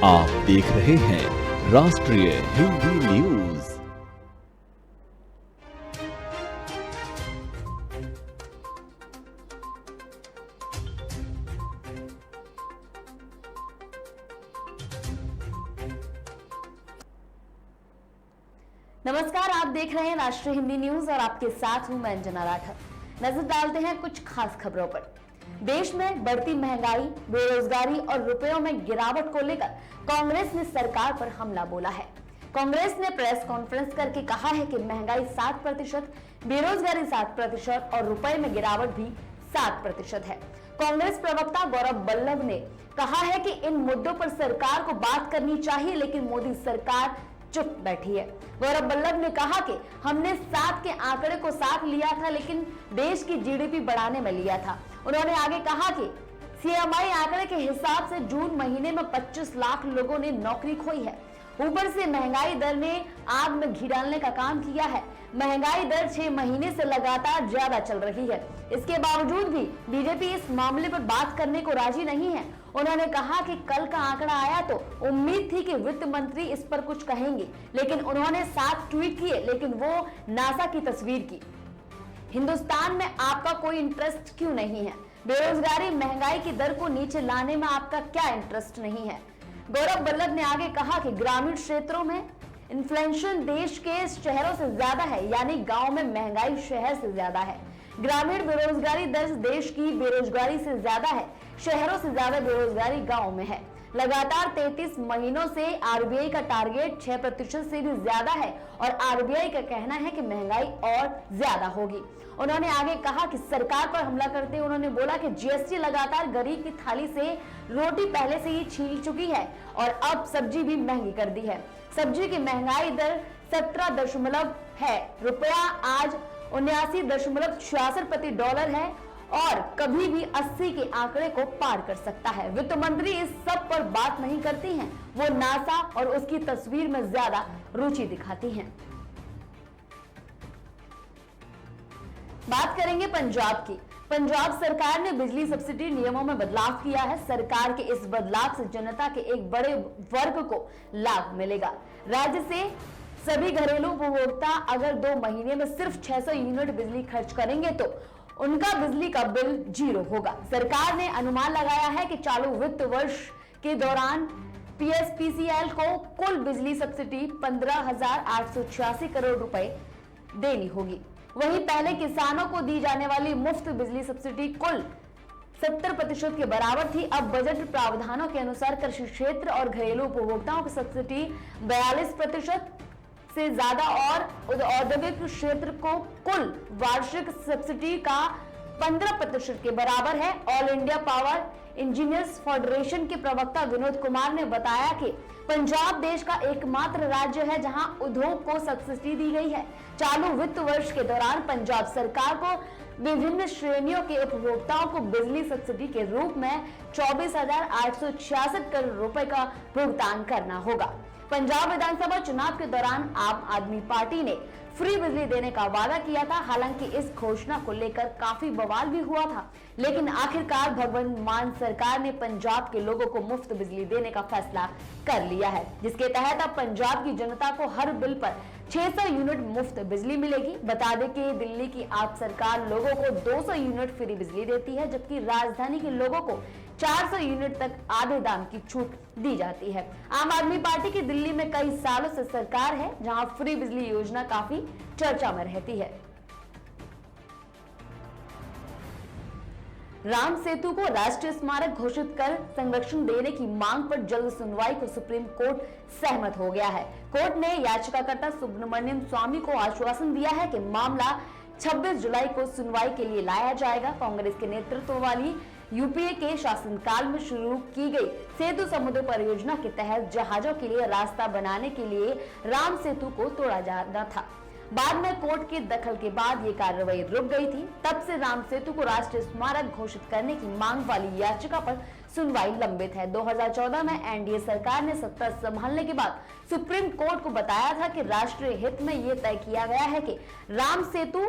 आप देख रहे हैं राष्ट्रीय हिंदी न्यूज। नमस्कार, आप देख रहे हैं राष्ट्रीय हिंदी न्यूज और आपके साथ हूं मैं अंजना राठौर। नजर डालते हैं कुछ खास खबरों पर। देश में बढ़ती महंगाई, बेरोजगारी और रुपयों में गिरावट को लेकर कांग्रेस ने सरकार पर हमला बोला है। कांग्रेस ने प्रेस कॉन्फ्रेंस करके कहा है कि महंगाई 7%, बेरोजगारी 7% और रुपए में गिरावट भी 7% है। कांग्रेस प्रवक्ता गौरव बल्लभ ने कहा है कि इन मुद्दों पर सरकार को बात करनी चाहिए, लेकिन मोदी सरकार चुप बैठी है। गौरव बल्लभ ने कहा कि हमने 7 के आंकड़े को साथ लिया था, लेकिन देश की जीडीपी बढ़ाने में लिया था। उन्होंने आगे कहा कि सीएमआई आंकड़े के हिसाब से जून महीने में 25 लाख लोगों ने नौकरी खोई है। ऊपर से महंगाई दर ने आग में घी डालने का काम किया है। महंगाई दर 6 महीने से लगातार ज्यादा चल रही है। इसके बावजूद भी बीजेपी इस मामले पर बात करने को राजी नहीं है। उन्होंने कहा कि कल का आंकड़ा आया तो उम्मीद थी कि वित्त मंत्री इस पर कुछ कहेंगे, लेकिन उन्होंने 7 ट्वीट किए, लेकिन वो नासा की तस्वीर की। हिंदुस्तान में आपका कोई इंटरेस्ट क्यों नहीं है? बेरोजगारी, महंगाई की दर को नीचे लाने में आपका क्या इंटरेस्ट नहीं है? गौरव बल्लभ ने आगे कहा कि ग्रामीण क्षेत्रों में इन्फ्लेशन देश के शहरों से ज्यादा है, यानी गांव में महंगाई शहर से ज्यादा है। ग्रामीण बेरोजगारी दर देश की बेरोजगारी से ज्यादा है, शहरों से ज्यादा बेरोजगारी गांव में है। लगातार 33 महीनों से आरबीआई का टारगेट 6% से भी ज्यादा है और आरबीआई का कहना है कि महंगाई और ज्यादा होगी। उन्होंने आगे कहा कि सरकार पर हमला करते हुए उन्होंने बोला कि जीएसटी लगातार गरीब की थाली से रोटी पहले से ही छीन चुकी है और अब सब्जी भी महंगी कर दी है। सब्जी की महंगाई दर 17 है, रुपया आज 79.66 प्रति डॉलर है और कभी भी 80 के आंकड़े को पार कर सकता है। वित्त मंत्री इस सब पर बात नहीं करती हैं, वो नासा और उसकी तस्वीर में ज्यादा रुचि दिखाती हैं। बात करेंगे पंजाब की। पंजाब सरकार ने बिजली सब्सिडी नियमों में बदलाव किया है। सरकार के इस बदलाव से जनता के एक बड़े वर्ग को लाभ मिलेगा। राज्य से सभी घरेलू उपभोक्ता अगर 2 महीने में सिर्फ 600 यूनिट बिजली खर्च करेंगे तो उनका बिजली का बिल 0 होगा। सरकार ने अनुमान लगाया है कि चालू वित्त वर्ष के दौरान पीएसपीसीएल को कुल बिजली सब्सिडी 15,886 करोड़ रुपए देनी होगी। वहीं पहले किसानों को दी जाने वाली मुफ्त बिजली सब्सिडी कुल 70% के बराबर थी। अब बजट प्रावधानों के अनुसार कृषि क्षेत्र और घरेलू उपभोक्ताओं की सब्सिडी 42% से ज्यादा और औद्योगिक क्षेत्र को कुल वार्षिक सब्सिडी का 15% के बराबर है। All India power engineers federation के प्रवक्ता विनोद कुमार ने बताया कि पंजाब देश का एकमात्र राज्य है जहां उद्योग को सब्सिडी दी गई है। चालू वित्त वर्ष के दौरान पंजाब सरकार को विभिन्न श्रेणियों के उपभोक्ताओं को बिजली सब्सिडी के रूप में 24,866 करोड़ रुपए का भुगतान करना होगा। पंजाब विधानसभा चुनाव के दौरान आम आदमी पार्टी ने फ्री बिजली देने का वादा किया था। हालांकि इस घोषणा को लेकर काफी बवाल भी हुआ था, लेकिन आखिरकार भगवंत मान सरकार ने पंजाब के लोगों को मुफ्त बिजली देने का फैसला कर लिया है, जिसके तहत अब पंजाब की जनता को हर बिल पर 600 यूनिट मुफ्त बिजली मिलेगी। बता दें कि दिल्ली की आप सरकार लोगों को 200 यूनिट फ्री बिजली देती है, जबकि राजधानी के लोगों को 400 यूनिट तक आधे दाम की छूट दी जाती है। आम आदमी पार्टी की दिल्ली में कई सालों से सरकार है, जहां फ्री बिजली योजना काफी चर्चा में रहती है। राम सेतु को राष्ट्रीय स्मारक घोषित कर संरक्षण देने की मांग पर जल्द सुनवाई को सुप्रीम कोर्ट सहमत हो गया है। कोर्ट ने याचिकाकर्ता सुब्रमण्यम स्वामी को आश्वासन दिया है कि मामला 26 जुलाई को सुनवाई के लिए लाया जाएगा। कांग्रेस के नेतृत्व वाली यूपीए के शासनकाल में शुरू की गई सेतु समुद्र परियोजना के तहत जहाजों के लिए रास्ता बनाने के लिए राम सेतु को तोड़ा जाना था। बाद में कोर्ट के दखल के बाद ये कार्रवाई रुक गई थी। तब से राम सेतु को राष्ट्रीय स्मारक घोषित करने की मांग वाली याचिका पर सुनवाई लंबित है। 2014 में एनडीए सरकार ने सत्ता संभालने के बाद सुप्रीम कोर्ट को बताया था कि राष्ट्रीय हित में ये तय किया गया है कि राम सेतु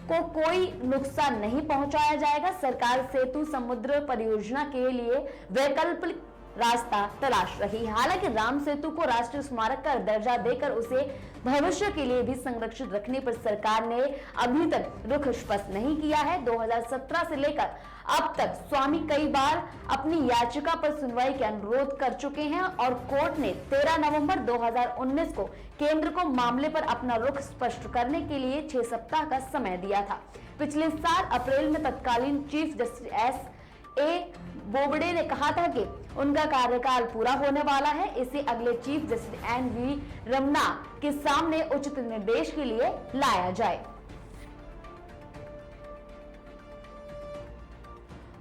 को कोई नुकसान नहीं पहुंचाया जाएगा। सरकार सेतु समुद्र परियोजना के लिए वैकल्पिक रास्ता तलाश रही है। हालांकि राम सेतु को राष्ट्रीय स्मारक का दर्जा देकर उसे भविष्य के लिए भी संरक्षित रखने पर सरकार ने अभी तक रुख स्पष्ट नहीं किया है। 2017 से लेकर अब तक स्वामी कई बार अपनी याचिका पर सुनवाई के अनुरोध कर चुके हैं और कोर्ट ने 13 नवंबर 2019 को केंद्र को मामले पर अपना रुख स्पष्ट करने के लिए 6 सप्ताह का समय दिया था। पिछले साल अप्रैल में तत्कालीन चीफ जस्टिस एस.ए. बोबडे ने कहा था कि उनका कार्यकाल पूरा होने वाला है, इसे अगले चीफ जस्टिस एन.वी. रमन्ना के सामने उचित निर्देश के लिए लाया जाए।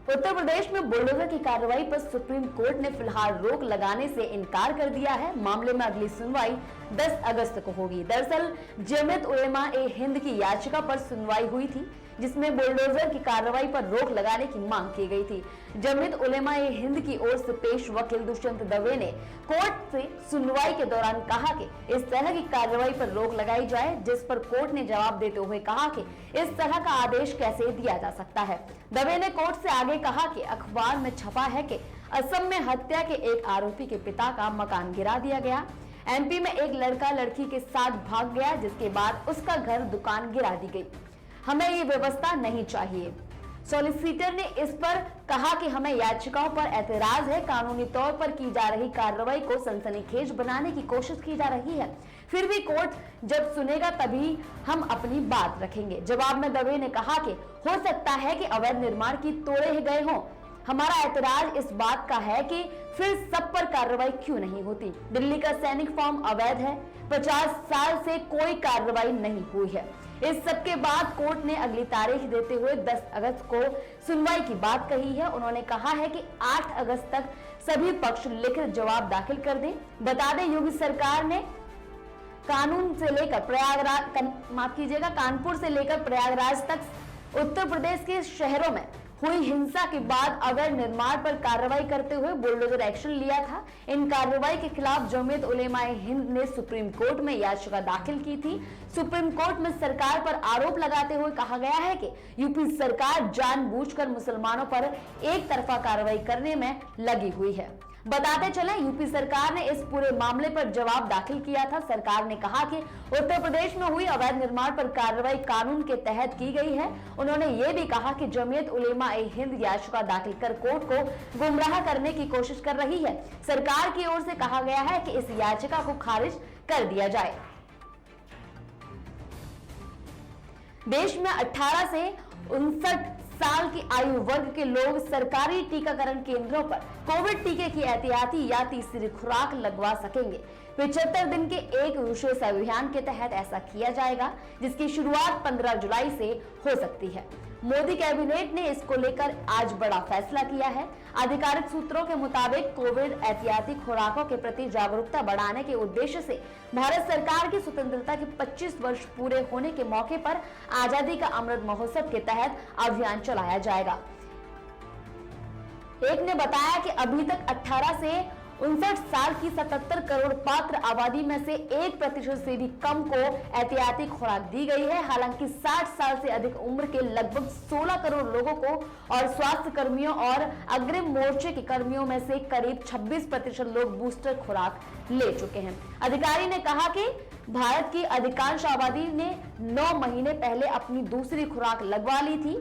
उत्तर प्रदेश में बुलडोजर की कार्रवाई पर सुप्रीम कोर्ट ने फिलहाल रोक लगाने से इनकार कर दिया है। मामले में अगली सुनवाई 10 अगस्त को होगी। दरअसल जमीयत उलेमा ए हिंद की याचिका पर सुनवाई हुई थी, जिसमें बुलडोजर की कार्रवाई पर रोक लगाने की मांग की गई थी। जमीयत उलेमा ए हिंद की ओर से पेश वकील दुष्यंत दवे ने कोर्ट से सुनवाई के दौरान कहा कि इस तरह की कार्रवाई पर रोक लगाई जाए, जिस पर कोर्ट ने जवाब देते हुए कहा कि इस तरह का आदेश कैसे दिया जा सकता है। दवे ने कोर्ट से आगे कहा कि अखबार में छपा है कि असम में हत्या के एक आरोपी के पिता का मकान गिरा दिया गया। एमपी में एक लड़का लड़की के साथ भाग गया, जिसके बाद उसका घर दुकान गिरा दी गई। हमें ये व्यवस्था नहीं चाहिए। सॉलिसिटर ने इस पर कहा कि हमें याचिकाओं पर एतराज है। कानूनी तौर पर की जा रही कार्रवाई को सनसनीखेज बनाने की कोशिश की जा रही है। फिर भी कोर्ट जब सुनेगा तभी हम अपनी बात रखेंगे। जवाब में दवे ने कहा कि हो सकता है कि अवैध निर्माण की तोड़े ही गए हों। हमारा ऐतराज इस बात का है कि फिर सब पर कार्रवाई क्यों नहीं होती। दिल्ली का सैनिक फॉर्म अवैध है, 50 साल से कोई कार्रवाई नहीं हुई है। इस सब के बाद कोर्ट ने अगली तारीख देते हुए 10 अगस्त को सुनवाई की बात कही है। उन्होंने कहा है कि 8 अगस्त तक सभी पक्ष लिखित जवाब दाखिल कर दें। बता दें, योगी सरकार ने कानून से लेकर कानपुर से लेकर प्रयागराज तक उत्तर प्रदेश के शहरों में हुई हिंसा के बाद अवैध निर्माण पर कार्रवाई करते हुए बुलडोजर एक्शन लिया था। इन कार्रवाई के खिलाफ जमीयत उलेमा ए हिंद ने सुप्रीम कोर्ट में याचिका दाखिल की थी। सुप्रीम कोर्ट में सरकार पर आरोप लगाते हुए कहा गया है कि यूपी सरकार जानबूझकर मुसलमानों पर एक तरफा कार्रवाई करने में लगी हुई है। बताते चले, यूपी सरकार ने इस पूरे मामले पर जवाब दाखिल किया था। सरकार ने कहा कि उत्तर प्रदेश में हुई अवैध निर्माण पर कार्रवाई कानून के तहत की गई है। उन्होंने ये भी कहा कि जमीयत उलेमा ए हिंद याचिका दाखिल कर कोर्ट को गुमराह करने की कोशिश कर रही है। सरकार की ओर से कहा गया है कि इस याचिका को खारिज कर दिया जाए। देश में 18 से 59 साल की आयु वर्ग के लोग सरकारी टीकाकरण केंद्रों पर कोविड टीके की एहतियाती या तीसरी खुराक लगवा सकेंगे। 75 दिन के एक विशेष अभियान के तहत ऐसा किया जाएगा, जिसकी शुरुआत 15 जुलाई से हो सकती है। मोदी कैबिनेट ने इसको लेकर आज बड़ा फैसला किया है। आधिकारिक सूत्रों के मुताबिक कोविड एहतियाती खुराकों के प्रति जागरूकता बढ़ाने के उद्देश्य से भारत सरकार की स्वतंत्रता के 25 वर्ष पूरे होने के मौके पर आजादी का अमृत महोत्सव के तहत अभियान चलाया जाएगा। एक ने बताया कि अभी तक 18 से 59 साल की 77 करोड़ पात्र आबादी में से 1% से भी कम को एहतियाती खुराक दी गई है। हालांकि 60 साल से अधिक उम्र के लगभग 16 करोड़ लोगों को और स्वास्थ्य कर्मियों और अग्रिम मोर्चे के कर्मियों में से करीब 26% लोग बूस्टर खुराक ले चुके हैं। अधिकारी ने कहा कि भारत की अधिकांश आबादी ने 9 महीने पहले अपनी दूसरी खुराक लगवा ली थी।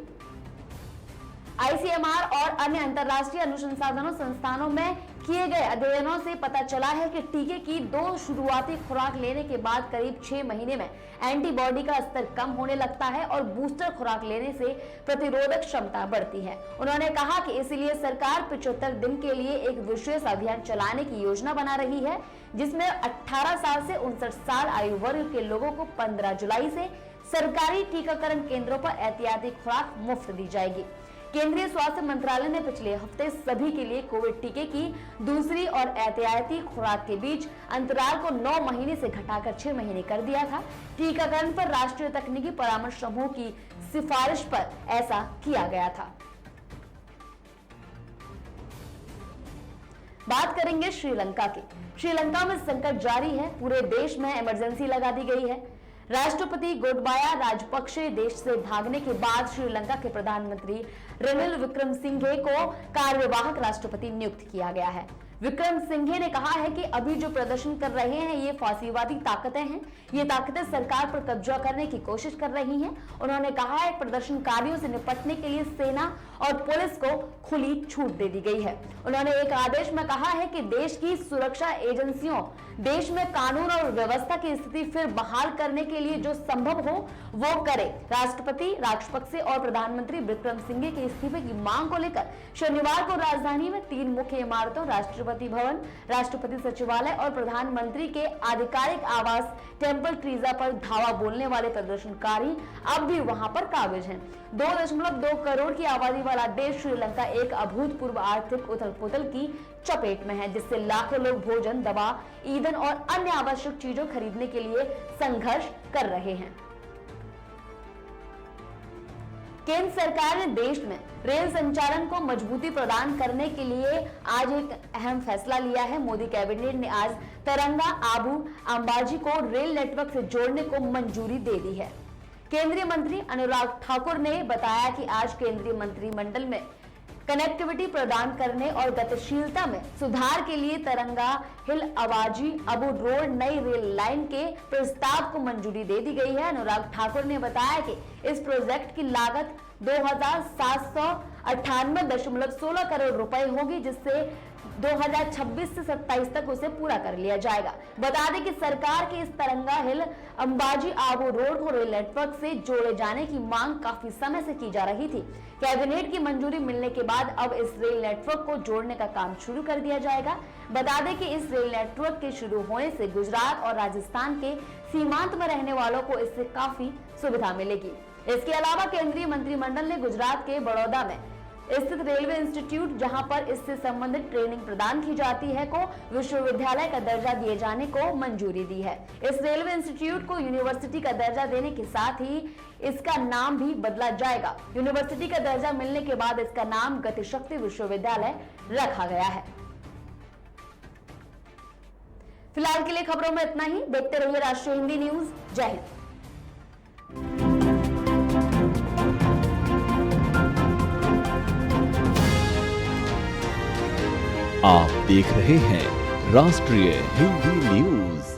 आईसीएमआर और अन्य अंतर्राष्ट्रीय अनुसंधानों संस्थानों में किए गए अध्ययनों से पता चला है कि टीके की 2 शुरुआती खुराक लेने के बाद करीब 6 महीने में एंटीबॉडी का स्तर कम होने लगता है और बूस्टर खुराक लेने से प्रतिरोधक क्षमता बढ़ती है। उन्होंने कहा कि इसलिए सरकार 75 दिन के लिए एक विशेष अभियान चलाने की योजना बना रही है, जिसमें 18 साल से 59 साल आयु वर्ग के लोगों को 15 जुलाई से सरकारी टीकाकरण केंद्रों पर एहतियाती खुराक मुफ्त दी जाएगी। केंद्रीय स्वास्थ्य मंत्रालय ने पिछले हफ्ते सभी के लिए कोविड टीके की दूसरी और एहतियाती खुराक के बीच अंतराल को 9 महीने से घटाकर 6 महीने कर दिया था। टीकाकरण पर राष्ट्रीय तकनीकी परामर्श समूह की सिफारिश पर ऐसा किया गया था। बात करेंगे श्रीलंका की। श्रीलंका में संकट जारी है, पूरे देश में इमरजेंसी लगा दी गई है। राष्ट्रपति गोटबाया राजपक्षे देश से भागने के बाद श्रीलंका के प्रधानमंत्री रनिल विक्रमसिंघे को कार्यवाहक राष्ट्रपति नियुक्त किया गया है। विक्रम सिंघे ने कहा है कि अभी जो प्रदर्शन कर रहे हैं ये फासीवादी ताकतें हैं, ये ताकतें सरकार पर कब्जा करने की कोशिश कर रही हैं। उन्होंने कहा है प्रदर्शनकारियों से निपटने के लिए सेना और पुलिस को खुली छूट दे दी गई है। उन्होंने एक आदेश में कहा है कि देश की सुरक्षा एजेंसियों देश में कानून और व्यवस्था की स्थिति फिर बहाल करने के लिए जो संभव हो वो करे। राष्ट्रपति राजपक्षे और प्रधानमंत्री विक्रम सिंघे के इस्तीफे की मांग को लेकर शनिवार को राजधानी में 3 मुख्य इमारतों राष्ट्रपति भवन, राष्ट्रपति सचिवालय और प्रधानमंत्री के आधिकारिक आवास टेम्पल ट्रीजा पर धावा बोलने वाले प्रदर्शनकारी अब भी वहां पर काबिज हैं। 2.2 करोड़ की आबादी वाला देश श्रीलंका एक अभूतपूर्व आर्थिक उथल-पुथल की चपेट में है, जिससे लाखों लोग भोजन, दवा, ईंधन और अन्य आवश्यक चीजों खरीदने के लिए संघर्ष कर रहे हैं। केंद्र सरकार ने देश में रेल संचालन को मजबूती प्रदान करने के लिए आज एक अहम फैसला लिया है। मोदी कैबिनेट ने आज तरंगा आबू अंबाजी को रेल नेटवर्क से जोड़ने को मंजूरी दे दी है। केंद्रीय मंत्री अनुराग ठाकुर ने बताया कि आज केंद्रीय मंत्रिमंडल में कनेक्टिविटी प्रदान करने और गतिशीलता में सुधार के लिए तरंगा हिल अवाजी अबू रोड नई रेल लाइन के प्रस्ताव को मंजूरी दे दी गई है। अनुराग ठाकुर ने बताया कि इस प्रोजेक्ट की लागत 2798.16 करोड़ रुपए होगी, जिससे 2026 से 27 तक उसे पूरा कर लिया जाएगा। बता दें कि सरकार के इस तरंगा हिल अंबाजी आबू रोड को रेल नेटवर्क से जोड़े जाने की मांग काफी समय से की जा रही थी। कैबिनेट की मंजूरी मिलने के बाद अब इस रेल नेटवर्क को जोड़ने का काम शुरू कर दिया जाएगा। बता दें कि इस रेल नेटवर्क के शुरू होने से गुजरात और राजस्थान के सीमांत में रहने वालों को इससे काफी सुविधा मिलेगी। इसके अलावा केंद्रीय मंत्रिमंडल ने गुजरात के बड़ौदा में स्थित रेलवे इंस्टीट्यूट, जहां पर इससे संबंधित ट्रेनिंग प्रदान की जाती है, को विश्वविद्यालय का दर्जा दिए जाने को मंजूरी दी है। इस रेलवे इंस्टीट्यूट को यूनिवर्सिटी का दर्जा देने के साथ ही इसका नाम भी बदला जाएगा। यूनिवर्सिटी का दर्जा मिलने के बाद इसका नाम गतिशक्ति विश्वविद्यालय रखा गया है। फिलहाल के लिए खबरों में इतना ही। देखते रहिए राष्ट्रीय हिंदी न्यूज। जय हिंद। आप देख रहे हैं राष्ट्रीय हिंदी न्यूज।